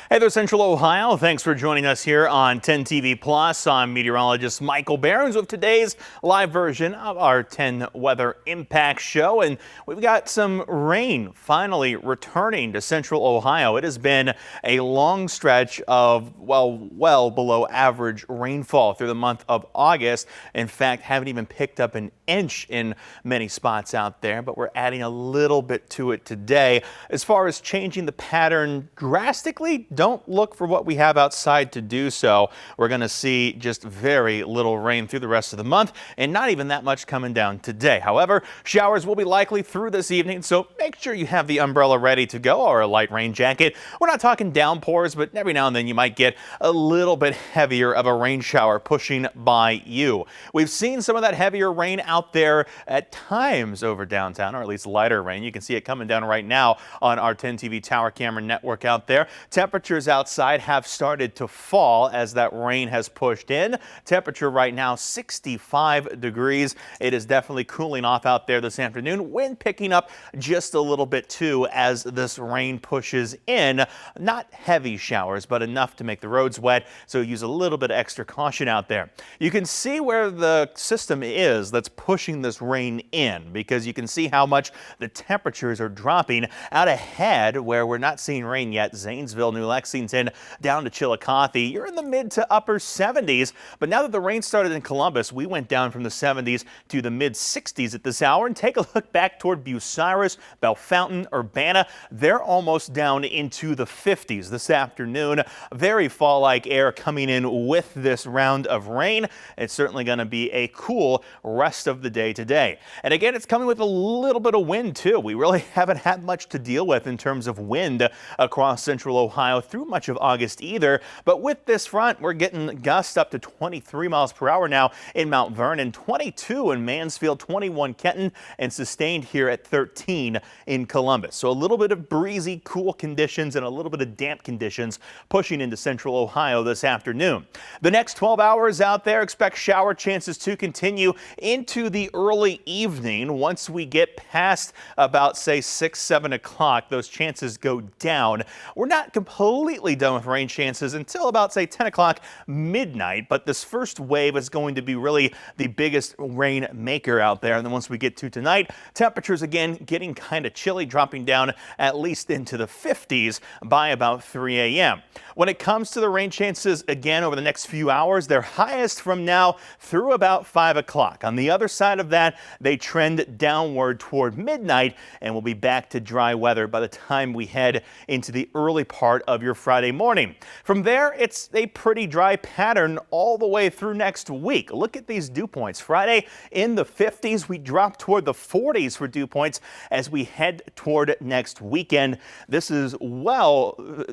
Hey there, Central Ohio. Thanks for joining us here on 10 TV Plus. I'm meteorologist Michael Behrens with today's live version of our 10 Weather Impact Show. And we've got some rain finally returning to Central Ohio. It has been a long stretch of, well below average rainfall through the month of August. In fact, haven't even picked up an inch in many spots out there, but we're adding a little bit to it today. As far as changing the pattern drastically, don't look for what we have outside to do so. We're going to see just very little rain through the rest of the month and not even that much coming down today. However, showers will be likely through this evening, so make sure you have the umbrella ready to go or a light rain jacket. We're not talking downpours, but every now and then you might get a little bit heavier of a rain shower pushing by you. We've seen some of that heavier rain out there at times over downtown, or at least lighter rain. You can see it coming down right now on our 10 TV tower camera network out there. Temperatures outside have started to fall as that rain has pushed in. Temperature right now 65 degrees. It is definitely cooling off out there this afternoon. Wind picking up just a little bit too as this rain pushes in. Not heavy showers, but enough to make the roads wet, so use a little bit of extra caution out there. You can see where the system is that's pushing this rain in, because you can see how much the temperatures are dropping out ahead where we're not seeing rain yet. Zanesville, New Lexington, down to Chillicothe. You're in the mid to upper 70s, but now that the rain started in Columbus, we went down from the 70s to the mid 60s at this hour. And take a look back toward Bucyrus, Bellefontaine, Urbana. They're almost down into the 50s this afternoon. Very fall-like air coming in with this round of rain. It's certainly going to be a cool rest of the day today. And again, it's coming with a little bit of wind too. We really haven't had much to deal with in terms of wind across Central Ohio through much of August either. But with this front, we're getting gusts up to 23 miles per hour now in Mount Vernon, 22 in Mansfield, 21 Kenton, and sustained here at 13 in Columbus. So a little bit of breezy, cool conditions and a little bit of damp conditions pushing into Central Ohio this afternoon. The next 12 hours out there, expect shower chances to continue into the early evening. Once we get past about, say, 6, 7 o'clock, those chances go down. We're not completely done with rain chances until about, say, 10 o'clock midnight, but this first wave is going to be really the biggest rain maker out there. And then once we get to tonight, temperatures again getting kind of chilly, dropping down at least into the 50s by about 3 a.m. When it comes to the rain chances again over the next few hours, they're highest from now through about 5 o'clock. On the other side of that, they trend downward toward midnight, and we'll be back to dry weather by the time we head into the early part of your Friday morning. From there, it's a pretty dry pattern all the way through next week. Look at these dew points. Friday in the 50s, we drop toward the 40s for dew points as we head toward next weekend. This is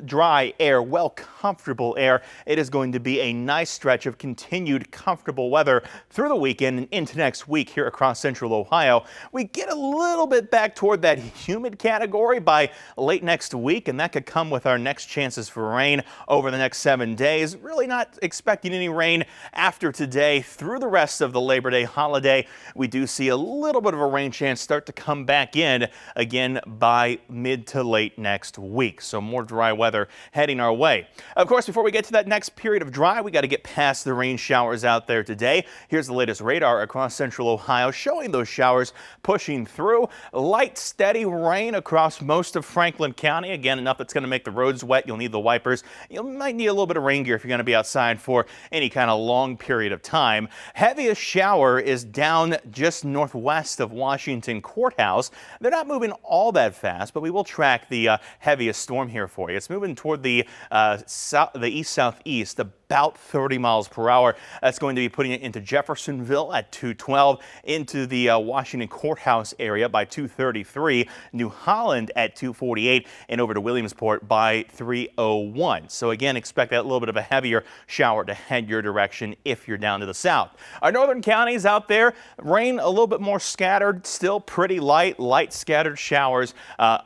dry air, comfortable air. It is going to be a nice stretch of continued comfortable weather through the weekend and into next week here across Central Ohio. We get a little bit back toward that humid category by late next week, and that could come with our next chances for rain over the next 7 days. Really not expecting any rain after today through the rest of the Labor Day holiday. We do see a little bit of a rain chance start to come back in again by mid to late next week. So more dry weather heading our way. Of course, before we get to that next period of dry, we got to get past the rain showers out there today. Here's the latest radar across Central Ohio showing those showers pushing through. Light, steady rain across most of Franklin County. Again, enough that's going to make the roads wet. You'll need the wipers. You might need a little bit of rain gear if you're going to be outside for any kind of long period of time. Heaviest shower is down just northwest of Washington Courthouse. They're not moving all that fast, but we will track the heaviest storm here for you. It's moving toward the east-southeast, about 30 miles per hour. That's going to be putting it into Jeffersonville at 212, into the Washington Courthouse area by 233, New Holland at 248, and over to Williamsport by 301. So again, expect that little bit of a heavier shower to head your direction if you're down to the south. Our northern counties out there, rain a little bit more scattered, still pretty light scattered showers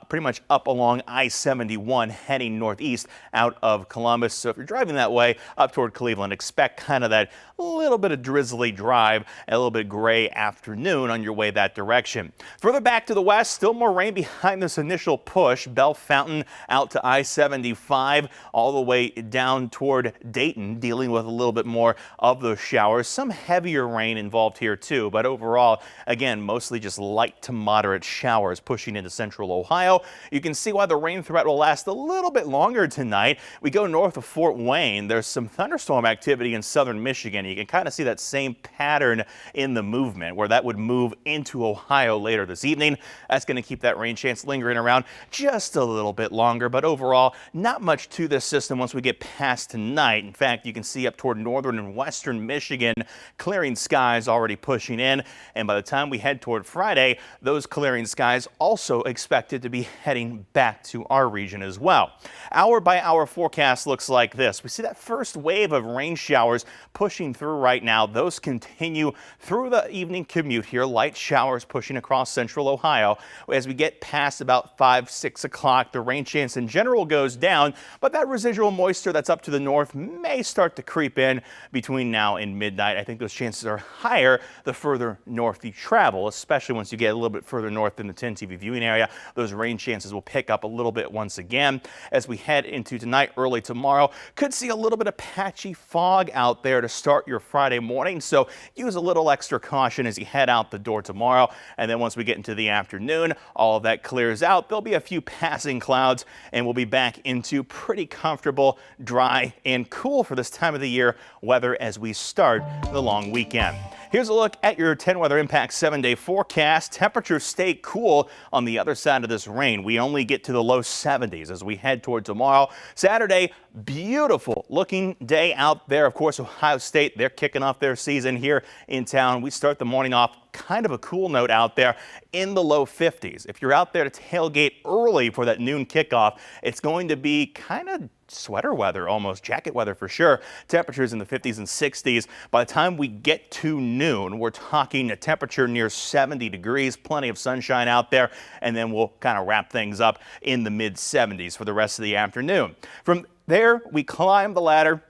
pretty much up along I-71 heading northeast out of Columbus. So if you're driving that way, up toward Cleveland, expect kind of that little bit of drizzly drive, a little bit gray afternoon on your way that direction. Further back to the west, still more rain behind this initial push. Bell Fountain out to I-75 all the way down toward Dayton, dealing with a little bit more of those showers. Some heavier rain involved here too, but overall, again, mostly just light to moderate showers pushing into central Ohio. You can see why the rain threat will last a little bit longer tonight. We go north of Fort Wayne. There's some thunderstorm activity in southern Michigan. You can kind of see that same pattern in the movement where that would move into Ohio later this evening. That's going to keep that rain chance lingering around just a little bit longer, but overall, not much to this system once we get past tonight. In fact, you can see up toward northern and western Michigan, clearing skies already pushing in, and by the time we head toward Friday, those clearing skies also expected to be heading back to our region as well. Hour by hour forecast looks like this. We see that first wave of rain showers pushing through right now. Those continue through the evening commute here. Light showers pushing across central Ohio. As we get past about 5, 6 o'clock, the rain chance in general goes down, but that residual moisture that's up to the north may start to creep in between now and midnight. I think those chances are higher the further north you travel, especially once you get a little bit further north in the 10 TV viewing area. Those rain chances will pick up a little bit once again. As we head into tonight, early tomorrow, could see a little bit of patchy fog out there to start your Friday morning, so use a little extra caution as you head out the door tomorrow. And then once we get into the afternoon, all of that clears out. There'll be a few passing clouds, and we'll be back into pretty comfortable, dry, and cool for this time of the year weather as we start the long weekend. Here's a look at your 10 Weather Impact 7-day forecast. Temperatures stay cool on the other side of this rain. We only get to the low 70s as we head toward tomorrow. Saturday, beautiful looking day out there. Of course, Ohio State, they're kicking off their season here in town. We start the morning off kind of a cool note out there in the low 50s. If you're out there to tailgate early for that noon kickoff, it's going to be kind of sweater weather, almost jacket weather for sure. Temperatures in the 50s and 60s. By the time we get to noon, we're talking a temperature near 70 degrees, plenty of sunshine out there, and then we'll kind of wrap things up in the mid 70s for the rest of the afternoon. From there, we climb the ladder.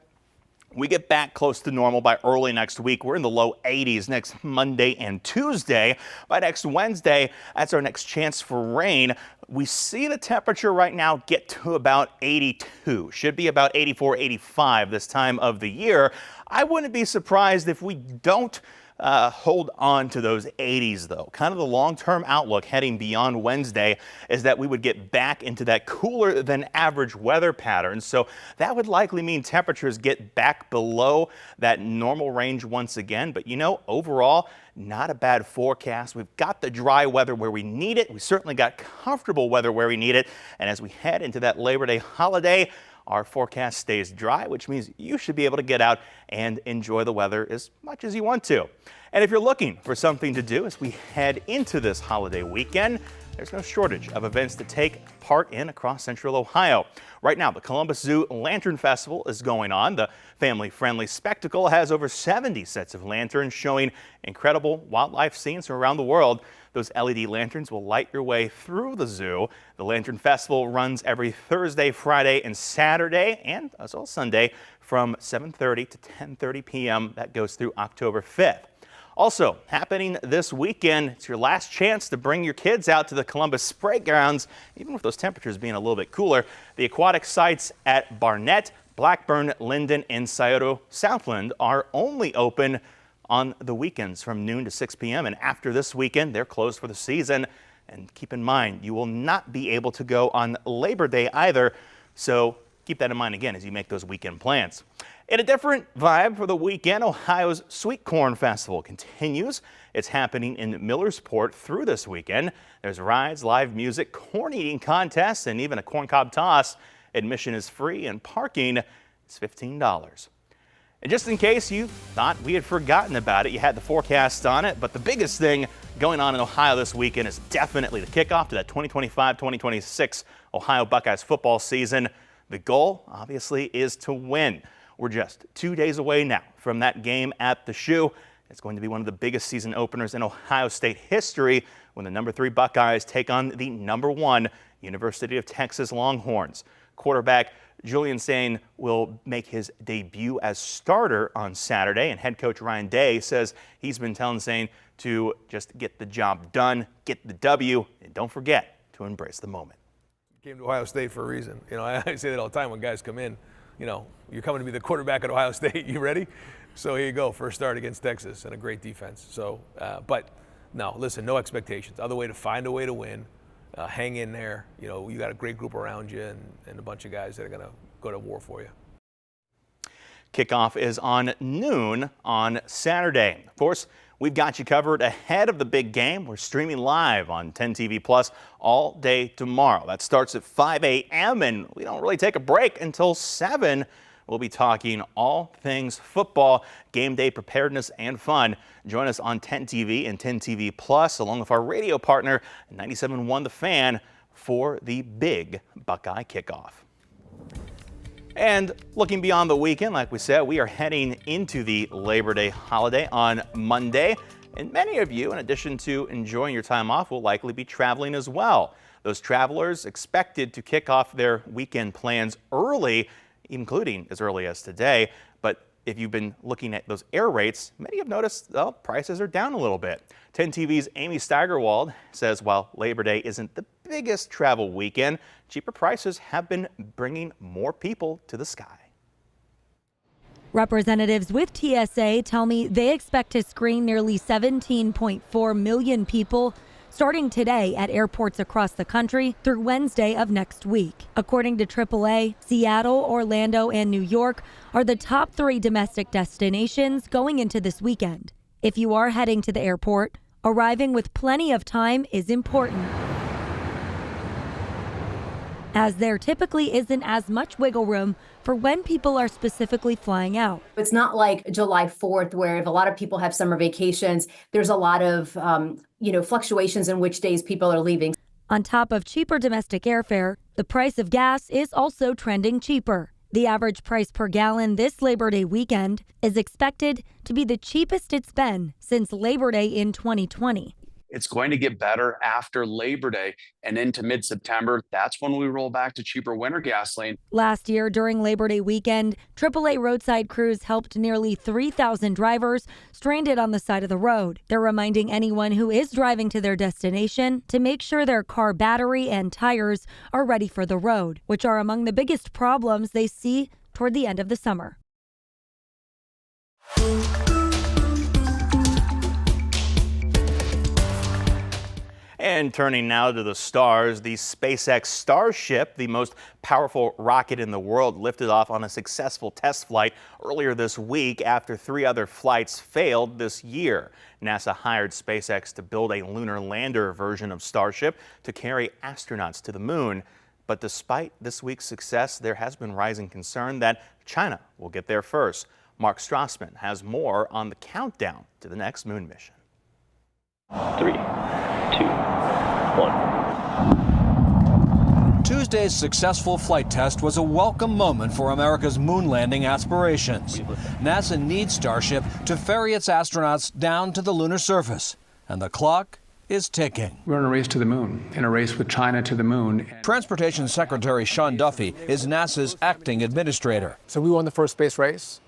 We get back close to normal by early next week. We're in the low 80s next Monday and Tuesday. By next Wednesday, that's our next chance for rain. We see the temperature right now get to about 82. Should be about 84, 85 this time of the year. I wouldn't be surprised if we don't hold on to those 80s though. Kind of the long-term outlook heading beyond Wednesday is that we would get back into that cooler than average weather pattern. So that would likely mean temperatures get back below that normal range once again. But you know, overall, not a bad forecast. We've got the dry weather where we need it. We certainly got comfortable weather where we need it. And as we head into that Labor Day holiday, our forecast stays dry, which means you should be able to get out and enjoy the weather as much as you want to. And if you're looking for something to do as we head into this holiday weekend, there's no shortage of events to take part in across central Ohio. Right now, the Columbus Zoo Lantern Festival is going on. The family-friendly spectacle has over 70 sets of lanterns showing incredible wildlife scenes from around the world. Those LED lanterns will light your way through the zoo. The Lantern Festival runs every Thursday, Friday, and Saturday, and as well Sunday from 7:30 to 10:30 p.m. That goes through October 5th. Also happening this weekend, it's your last chance to bring your kids out to the Columbus Spray Grounds, even with those temperatures being a little bit cooler. The aquatic sites at Barnett, Blackburn, Linden, and Scioto Southland are only open on the weekends from noon to 6 p.m. And after this weekend, they're closed for the season. And keep in mind, you will not be able to go on Labor Day either. So keep that in mind again as you make those weekend plans. In a different vibe for the weekend, Ohio's Sweet Corn Festival continues. It's happening in Millersport through this weekend. There's rides, live music, corn eating contests, and even a corncob toss. Admission is free and parking is $15. And just in case you thought we had forgotten about it, you had the forecast on it, but the biggest thing going on in Ohio this weekend is definitely the kickoff to that 2025-2026 Ohio Buckeyes football season. The goal, obviously, is to win. We're just 2 days away now from that game at the Shoe. It's going to be one of the biggest season openers in Ohio State history when the number 3 Buckeyes take on the number 1 University of Texas Longhorns. Quarterback Julian Sain will make his debut as starter on Saturday, and head coach Ryan Day says he's been telling Sain to just get the job done, get the W, and don't forget to embrace the moment. Came to Ohio State for a reason. You know, I say that all the time when guys come in. You know, you're coming to be the quarterback at Ohio State. You ready? So here you go, first start against Texas and a great defense. So, but no, listen, no expectations. Other way to find a way to win. Hang in there. You know, you got a great group around you and a bunch of guys that are going to go to war for you. Kickoff is on noon on Saturday. Of course, we've got you covered ahead of the big game. We're streaming live on 10 TV Plus all day tomorrow. That starts at 5 a.m. and we don't really take a break until 7. We'll be talking all things football, game day preparedness, and fun. Join us on 10 TV and 10 TV Plus, along with our radio partner, 97.1 The Fan, for the big Buckeye kickoff. And looking beyond the weekend, like we said, we are heading into the Labor Day holiday on Monday. And many of you, in addition to enjoying your time off, will likely be traveling as well. Those travelers expected to kick off their weekend plans early, including as early as today. But if you've been looking at those air rates, many have noticed, well, prices are down a little bit. 10 TV's Amy Steigerwald says while Labor Day isn't the biggest travel weekend, cheaper prices have been bringing more people to the sky. Representatives with TSA tell me they expect to screen nearly 17.4 million people starting today at airports across the country through Wednesday of next week. According to AAA, Seattle, Orlando, and New York are the top 3 domestic destinations going into this weekend. If you are heading to the airport, arriving with plenty of time is important, as there typically isn't as much wiggle room for when people are specifically flying out. It's not like July 4th, where if a lot of people have summer vacations, there's a lot of fluctuations in which days people are leaving. On top of cheaper domestic airfare, the price of gas is also trending cheaper. The average price per gallon this Labor Day weekend is expected to be the cheapest it's been since Labor Day in 2020. It's going to get better after Labor Day and into mid-September. That's when we roll back to cheaper winter gasoline. Last year during Labor Day weekend, AAA roadside crews helped nearly 3,000 drivers stranded on the side of the road. They're reminding anyone who is driving to their destination to make sure their car battery and tires are ready for the road, which are among the biggest problems they see toward the end of the summer. And turning now to the stars, the SpaceX Starship, the most powerful rocket in the world, lifted off on a successful test flight earlier this week after 3 other flights failed this year. NASA hired SpaceX to build a lunar lander version of Starship to carry astronauts to the moon. But despite this week's success, there has been rising concern that China will get there first. Mark Strassman has more on the countdown to the next moon mission. 3, 2, 1. Tuesday's successful flight test was a welcome moment for America's moon landing aspirations. NASA needs Starship to ferry its astronauts down to the lunar surface, and the clock is ticking. We're in a race to the moon, in a race with China to the moon. Transportation Secretary Sean Duffy is NASA's acting administrator. So we won the first space race.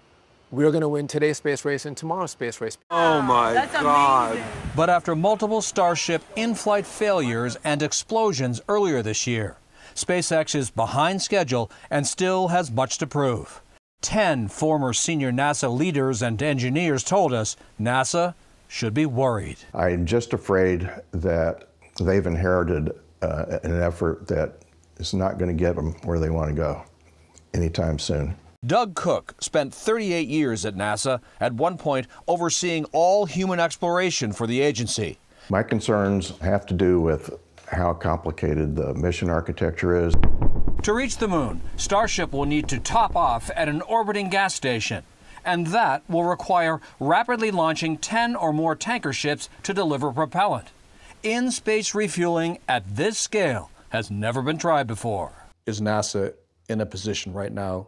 We're going to win today's space race and tomorrow's space race. Oh my God. Amazing. But after multiple Starship in-flight failures and explosions earlier this year, SpaceX is behind schedule and still has much to prove. 10 former senior NASA leaders and engineers told us NASA should be worried. I'm just afraid that they've inherited an effort that is not going to get them where they want to go anytime soon. Doug Cook spent 38 years at NASA, at one point overseeing all human exploration for the agency. My concerns have to do with how complicated the mission architecture is. To reach the moon, Starship will need to top off at an orbiting gas station, and that will require rapidly launching 10 or more tanker ships to deliver propellant. In-space refueling at this scale has never been tried before. Is NASA in a position right now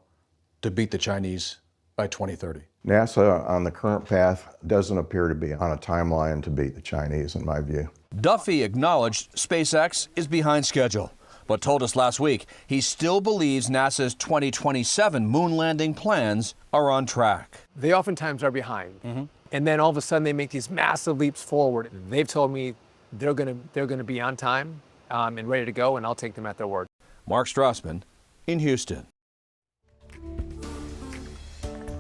to beat the Chinese by 2030? NASA, on the current path, doesn't appear to be on a timeline to beat the Chinese, in my view. Duffy acknowledged SpaceX is behind schedule, but told us last week he still believes NASA's 2027 moon landing plans are on track. They oftentimes are behind. And then all of a sudden they make these massive leaps forward. They've told me they're gonna be on time and ready to go, and I'll take them at their word. Mark Strassman in Houston.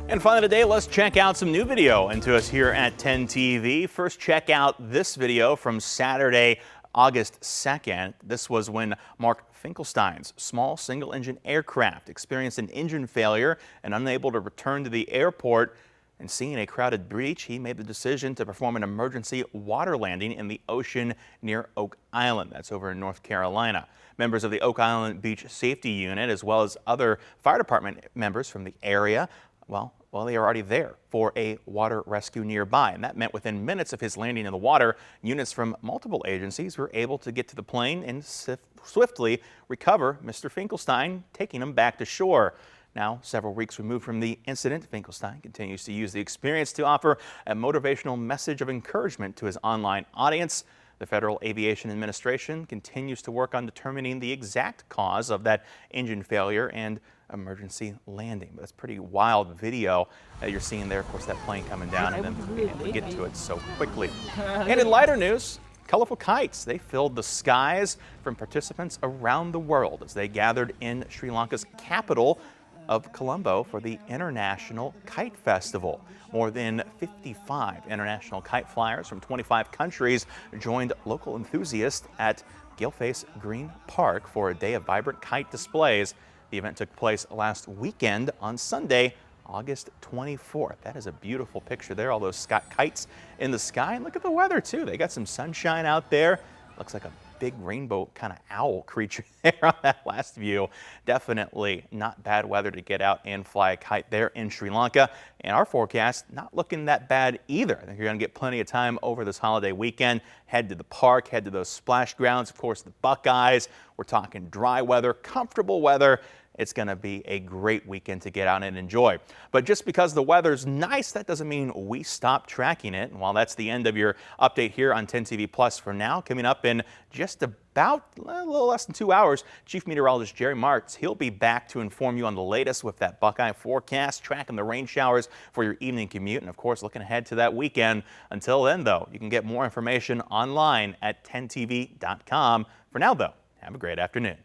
And finally today, let's check out some new video into us here at 10 TV. First, check out this video from Saturday, August 2nd. This was when Mark Finkelstein's small single-engine aircraft experienced an engine failure and unable to return to the airport. And seeing a crowded beach, he made the decision to perform an emergency water landing in the ocean near Oak Island. That's over in North Carolina. Members of the Oak Island Beach Safety Unit, as well as other fire department members from the area, well, they are already there for a water rescue nearby. And that meant within minutes of his landing in the water, units from multiple agencies were able to get to the plane and swiftly recover Mr. Finkelstein, taking him back to shore. Now, several weeks removed from the incident, Finkelstein continues to use the experience to offer a motivational message of encouragement to his online audience. The Federal Aviation Administration continues to work on determining the exact cause of that engine failure and emergency landing. But it's a pretty wild video that you're seeing there. Of course, that plane coming down and then being able to get to it so quickly. And in lighter news, colorful kites, they filled the skies from participants around the world as they gathered in Sri Lanka's capital of Colombo for the International Kite Festival. More than 55 international kite flyers from 25 countries joined local enthusiasts at Galeface Green Park for a day of vibrant kite displays. The event took place last weekend on Sunday, August 24th. That is a beautiful picture there, all those kites in the sky. And look at the weather too. They got some sunshine out there. Looks like a big rainbow kind of owl creature there on that last view. Definitely not bad weather to get out and fly a kite there in Sri Lanka. And our forecast not looking that bad either. I think you're going to get plenty of time over this holiday weekend. Head to the park, head to those splash grounds. Of course, the Buckeyes. We're talking dry weather, comfortable weather. It's going to be a great weekend to get out and enjoy. But just because the weather's nice, that doesn't mean we stop tracking it. And while that's the end of your update here on 10 TV Plus for now, coming up in just about a little less than 2 hours, Chief Meteorologist Jerry Martz, he'll be back to inform you on the latest with that Buckeye forecast, tracking the rain showers for your evening commute, and of course looking ahead to that weekend. Until then, though, you can get more information online at 10tv.com. For now, though, have a great afternoon.